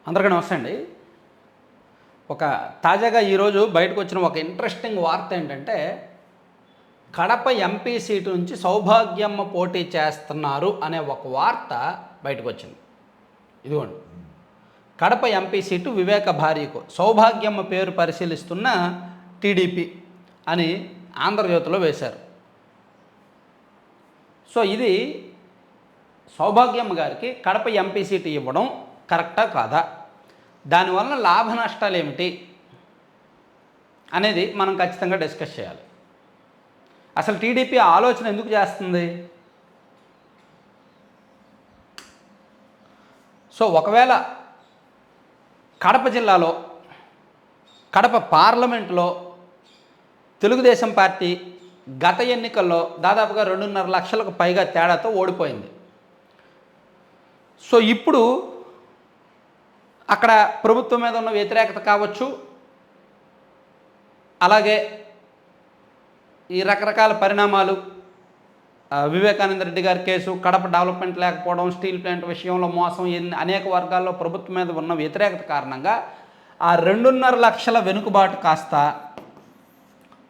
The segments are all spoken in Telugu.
అందరికీ నమస్తే అండి. తాజాగా ఈరోజు బయటకు వచ్చిన ఒక ఇంట్రెస్టింగ్ వార్త ఏంటంటే, కడప ఎంపీ సీటు నుంచి సౌభాగ్యమ్మ పోటీ చేస్తున్నారు అనే ఒక వార్త బయటకు వచ్చింది. ఇదిగోండి, కడప ఎంపీ సీటు వివేక భార్యకు సౌభాగ్యమ్మ పేరు పరిశీలిస్తున్న టీడీపీ అని ఆంధ్రజ్యోతిలో వేశారు. సో ఇది సౌభాగ్యమ్మ గారికి కడప ఎంపీ సీటు ఇవ్వడం కరెక్టా కాదా, దానివల్ల లాభ నష్టాలు ఏమిటి అనేది మనం ఖచ్చితంగా డిస్కస్ చేయాలి. అసలు టీడీపీ ఆలోచన ఎందుకు చేస్తుంది? సో ఒకవేళ కడప జిల్లాలో కడప పార్లమెంట్లో తెలుగుదేశం పార్టీ గత ఎన్నికల్లో దాదాపుగా 2.5 లక్షలకు పైగా తేడాతో ఓడిపోయింది. సో ఇప్పుడు అక్కడ ప్రభుత్వం మీద ఉన్న వ్యతిరేకత కావచ్చు, అలాగే ఈ రకరకాల పరిణామాలు, వివేకానంద రెడ్డి గారి కేసు, కడప డెవలప్మెంట్ లేకపోవడం, స్టీల్ ప్లాంట్ విషయంలో మోసం, అనేక వర్గాల్లో ప్రభుత్వం మీద ఉన్న వ్యతిరేకత కారణంగా ఆ 2.5 లక్షల వెనుకబాటు కాస్త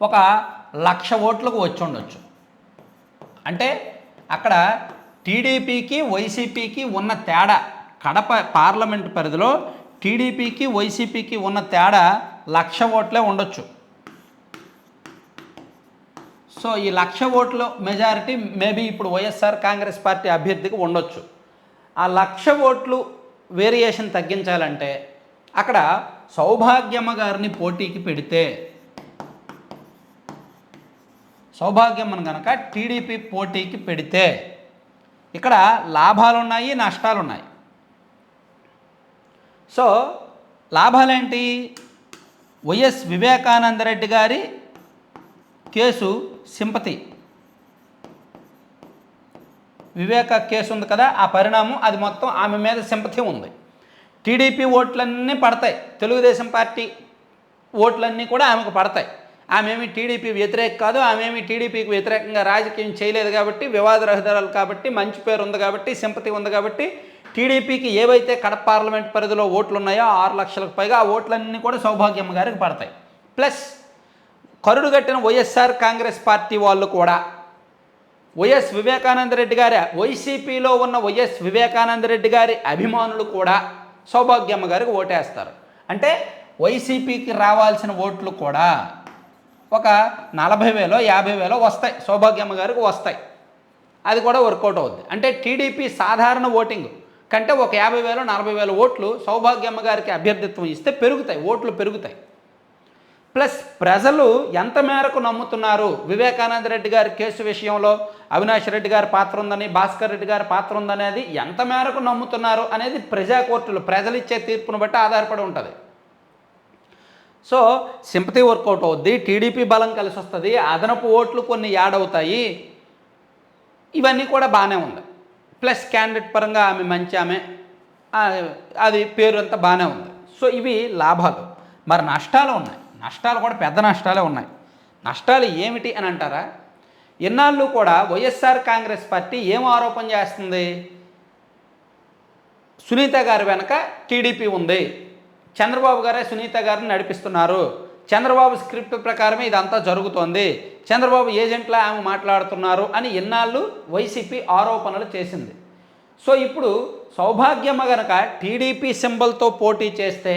1,00,000 ఓట్లకు వచ్చి ఉండొచ్చు. అంటే అక్కడ టీడీపీకి వైసీపీకి ఉన్న తేడా, కడప పార్లమెంటు పరిధిలో టీడీపీకి వైసీపీకి ఉన్న తేడా 1,00,000 ఓట్లే ఉండొచ్చు. సో ఈ 1,00,000 ఓట్ల మెజారిటీ మేబీ ఇప్పుడు వైఎస్ఆర్ కాంగ్రెస్ పార్టీ అభ్యర్థికి ఉండొచ్చు. ఆ 1,00,000 ఓట్లు వేరియేషన్ తగ్గించాలంటే అక్కడ సౌభాగ్యమ్మ గారిని పోటీకి పెడితే, సౌభాగ్యమ్మను కనుక టీడీపీ పోటీకి పెడితే ఇక్కడ లాభాలున్నాయి, నష్టాలున్నాయి. సో లాభాలేంటి? వైఎస్ వివేకానందరెడ్డి గారి కేసు సింపతి, వివేక కేసు ఉంది కదా, ఆ పరిణామం అది మొత్తం ఆమె మీద సింపతి ఉంది. టీడీపీ ఓట్లన్నీ పడతాయి, తెలుగుదేశం పార్టీ ఓట్లన్నీ కూడా ఆమెకు పడతాయి. ఆమెమి టీడీపీ వ్యతిరేక కాదు, ఆమెమి టీడీపీకి వ్యతిరేకంగా రాజకీయం చేయలేదు కాబట్టి, వివాదరహితాలు కాబట్టి, మంచి పేరు ఉంది కాబట్టి, సింపతి ఉంది కాబట్టి టీడీపీకి ఏవైతే కడప పార్లమెంట్ పరిధిలో ఓట్లు ఉన్నాయో 6 లక్షలకు పైగా ఆ ఓట్లన్నీ కూడా సౌభాగ్యమ్మ గారికి పడతాయి. ప్లస్ కరుడు కట్టిన వైఎస్ఆర్ కాంగ్రెస్ పార్టీ వాళ్ళు కూడా వైఎస్ వివేకానందరెడ్డి గారి, వైసీపీలో ఉన్న వైఎస్ వివేకానందరెడ్డి గారి అభిమానులు కూడా సౌభాగ్యమ్మ గారికి ఓటేస్తారు. అంటే వైసీపీకి రావాల్సిన ఓట్లు కూడా 40,000 50,000 వస్తాయి, సౌభాగ్యమ్మ గారికి వస్తాయి. అది కూడా వర్కౌట్ అవుద్ది. అంటే టీడీపీ సాధారణ ఓటింగ్ కంటే 50,000 40,000 ఓట్లు సౌభాగ్యమ్మ గారికి అభ్యర్థిత్వం ఇస్తే పెరుగుతాయి, ఓట్లు పెరుగుతాయి. ప్లస్ ప్రజలు ఎంత మేరకు నమ్ముతున్నారు వివేకానంద రెడ్డి గారి కేసు విషయంలో అవినాష్ రెడ్డి గారి పాత్ర ఉందని, భాస్కర్ రెడ్డి గారి పాత్ర ఉందనేది ఎంత మేరకు నమ్ముతున్నారు అనేది ప్రజా కోర్టులు ప్రజలు ఇచ్చే తీర్పును బట్టి ఆధారపడి ఉంటుంది. సో సింపతి వర్కౌట్ అవుద్ది, టీడీపీ బలం కలిసి వస్తుంది, అదనపు ఓట్లు కొన్ని యాడ్ అవుతాయి, ఇవన్నీ కూడా బాగానే ఉంది. ప్లస్ క్యాండిడేట్ పరంగా ఆమె మంచి ఆమె, అది పేరు అంతా బాగానే ఉంది. సో ఇవి లాభాలు. మరి నష్టాలు ఉన్నాయి, నష్టాలు కూడా పెద్ద నష్టాలే ఉన్నాయి. నష్టాలు ఏమిటి అని అంటారా? ఇన్నాళ్ళు కూడా వైఎస్ఆర్ కాంగ్రెస్ పార్టీ ఏం ఆరోపణ చేస్తుంది? సునీత గారి వెనక టీడీపీ ఉంది, చంద్రబాబు గారే సునీత గారిని నడిపిస్తున్నారు, చంద్రబాబు స్క్రిప్ట్ ప్రకారమే ఇదంతా జరుగుతోంది, చంద్రబాబు ఏజెంట్లా ఆమె మాట్లాడుతున్నారు అని ఎన్నాళ్ళు వైసీపీ ఆరోపణలు చేసింది. సో ఇప్పుడు సౌభాగ్యమ్మ గనక టీడీపీ సింబల్తో పోటీ చేస్తే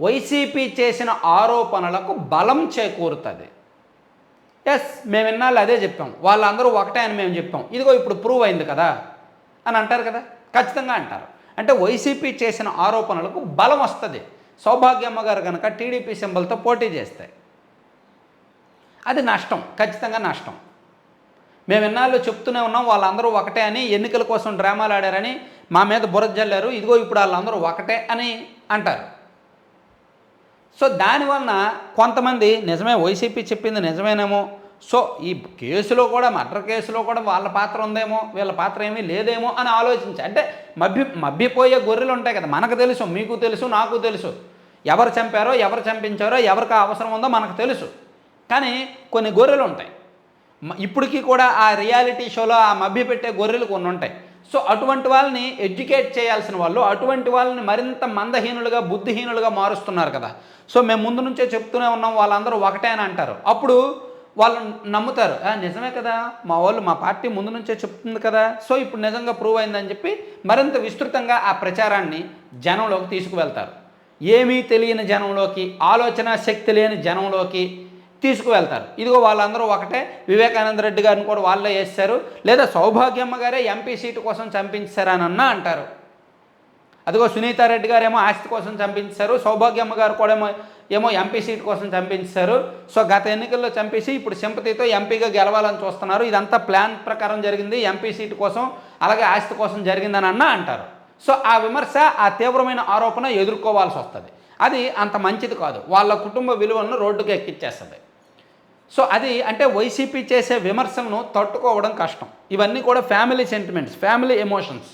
వైసీపీ చేసిన ఆరోపణలకు బలం చేకూరుతుంది. ఎస్, మేము ఎన్నాళ్ళు అదే చెప్పాం, వాళ్ళందరూ ఒకటే అని మేము చెప్పాం, ఇదిగో ఇప్పుడు ప్రూవ్ అయింది కదా అని అంటారు కదా, ఖచ్చితంగా అంటారు. అంటే వైసీపీ చేసిన ఆరోపణలకు బలం వస్తుంది సౌభాగ్యమ్మ గారు కనుక టీడీపీ సింబల్తో పోటీ చేస్తే. అది నష్టం, ఖచ్చితంగా నష్టం. మేము ఎన్నాళ్ళు చెప్తూనే ఉన్నాం వాళ్ళందరూ ఒకటే అని, ఎన్నికల కోసం డ్రామాలు ఆడారని మా మీద బురద జల్లారు, ఇదిగో ఇప్పుడు వాళ్ళందరూ ఒకటే అని అంటారు. సో దానివలన కొంతమంది నిజమే, వైసీపీ చెప్పింది నిజమేనేమో, సో ఈ కేసులో కూడా, మర్డర్ కేసులో కూడా వాళ్ళ పాత్ర ఉందేమో, వీళ్ళ పాత్ర ఏమీ లేదేమో అని ఆలోచించి, అంటే మభ్యపోయే గొర్రెలు ఉంటాయి కదా, మనకు తెలుసు, మీకు తెలుసు, నాకు తెలుసు, ఎవరు చంపారో, ఎవరు చంపించారో, ఎవరికి అవసరం ఉందో మనకు తెలుసు. కానీ కొన్ని గొర్రెలు ఉంటాయి, ఇప్పటికీ కూడా ఆ రియాలిటీ షోలో ఆ మభ్యపెట్టే గొర్రెలు కొన్ని ఉంటాయి. సో అటువంటి వాళ్ళని ఎడ్యుకేట్ చేయాల్సిన వాళ్ళు అటువంటి వాళ్ళని మరింత మందహీనులుగా బుద్ధిహీనులుగా మారుస్తున్నారు కదా. సో మేము ముందు నుంచే చెప్తూనే ఉన్నాం వాళ్ళందరూ ఒకటే అని అంటారు. అప్పుడు వాళ్ళు నమ్ముతారు, నిజమే కదా, మా పార్టీ ముందు నుంచే చెప్తుంది కదా, సో ఇప్పుడు నిజంగా ప్రూవ్ అయిందని చెప్పి మరింత విస్తృతంగా ఆ ప్రచారాన్ని జనంలోకి తీసుకువెళ్తారు. ఏమీ తెలియని జనంలోకి, ఆలోచన శక్తి లేని జనంలోకి తీసుకువెళ్తారు. ఇదిగో వాళ్ళందరూ ఒకటే, వివేకానంద రెడ్డి గారిని కూడా వాళ్ళే వేస్తారు, లేదా సౌభాగ్యమ్మ గారే ఎంపీ సీటు కోసం చంపించారనన్నా అంటారు. అదిగో సునీతారెడ్డి గారు ఏమో ఆస్తి కోసం చంపించారు, సౌభాగ్యమ్మ గారు కూడా ఏమో ఎంపీ సీటు కోసం చంపించారు. సో గత ఎన్నికల్లో చంపేసి ఇప్పుడు సింపతితో ఎంపీగా గెలవాలని చూస్తున్నారు, ఇదంతా ప్లాన్ ప్రకారం జరిగింది, ఎంపీ సీటు కోసం అలాగే ఆస్తి కోసం జరిగిందని అన్నా అంటారు. సో ఆ విమర్శ, ఆ తీవ్రమైన ఆరోపణ ఎదుర్కోవాల్సి వస్తుంది. అది అంత మంచిది కాదు, వాళ్ళ కుటుంబ విలువలను రోడ్డుకు ఎక్కించేస్తుంది. సో అది అంటే వైసీపీ చేసే విమర్శలను తట్టుకోవడం కష్టం. ఇవన్నీ కూడా ఫ్యామిలీ సెంటిమెంట్స్, ఫ్యామిలీ ఎమోషన్స్.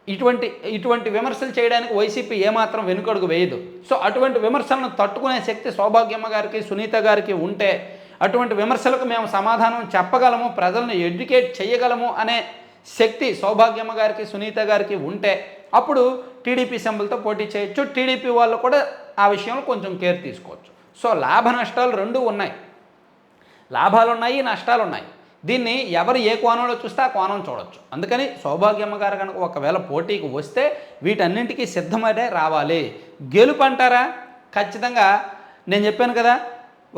ఇటువంటి విమర్శలు చేయడానికి వైసీపీ ఏమాత్రం వెనుకడుగు వేయదు. సో అటువంటి విమర్శలను తట్టుకునే శక్తి సౌభాగ్యమ్మ గారికి, సునీత గారికి ఉంటే, అటువంటి విమర్శలకు మేము సమాధానం చెప్పగలము, ప్రజలను ఎడ్యుకేట్ చేయగలము అనే శక్తి సౌభాగ్యమ్మ గారికి, సునీత గారికి ఉంటే అప్పుడు టీడీపీ సింబల్తో పోటీ చేయొచ్చు. టీడీపీ వాళ్ళు కూడా ఆ విషయంలో కొంచెం కేర్ తీసుకోవచ్చు. సో లాభ నష్టాలు రెండూ ఉన్నాయి, లాభాలు ఉన్నాయి, నష్టాలు ఉన్నాయి. దీన్ని ఎవరు ఏ కోణంలో చూస్తే ఆ కోణం చూడొచ్చు. అందుకని సౌభాగ్యమ్మ గారు కనుక ఒకవేళ పోటీకి వస్తే వీటన్నింటికీ సిద్ధమడే రావాలి. గెలుపు అంటారా, ఖచ్చితంగా నేను చెప్పాను కదా,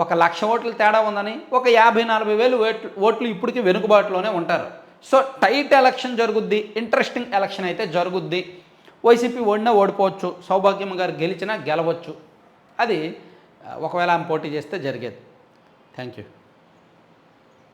1,00,000 ఓట్లు తేడా ఉందని, ఒక 50,000-40,000 ఓట్లు ఇప్పటికీ వెనుకబాటులోనే ఉంటారు. సో టైట్ ఎలక్షన్ జరుగుద్ది, ఇంట్రెస్టింగ్ ఎలక్షన్ అయితే జరుగుద్ది. వైసీపీ ఓడినా ఓడిపోవచ్చు, సౌభాగ్యమ్మ గారు గెలిచినా గెలవచ్చు. అది ఒకవేళ ఆమె పోటీ చేస్తే జరిగేది. Thank you.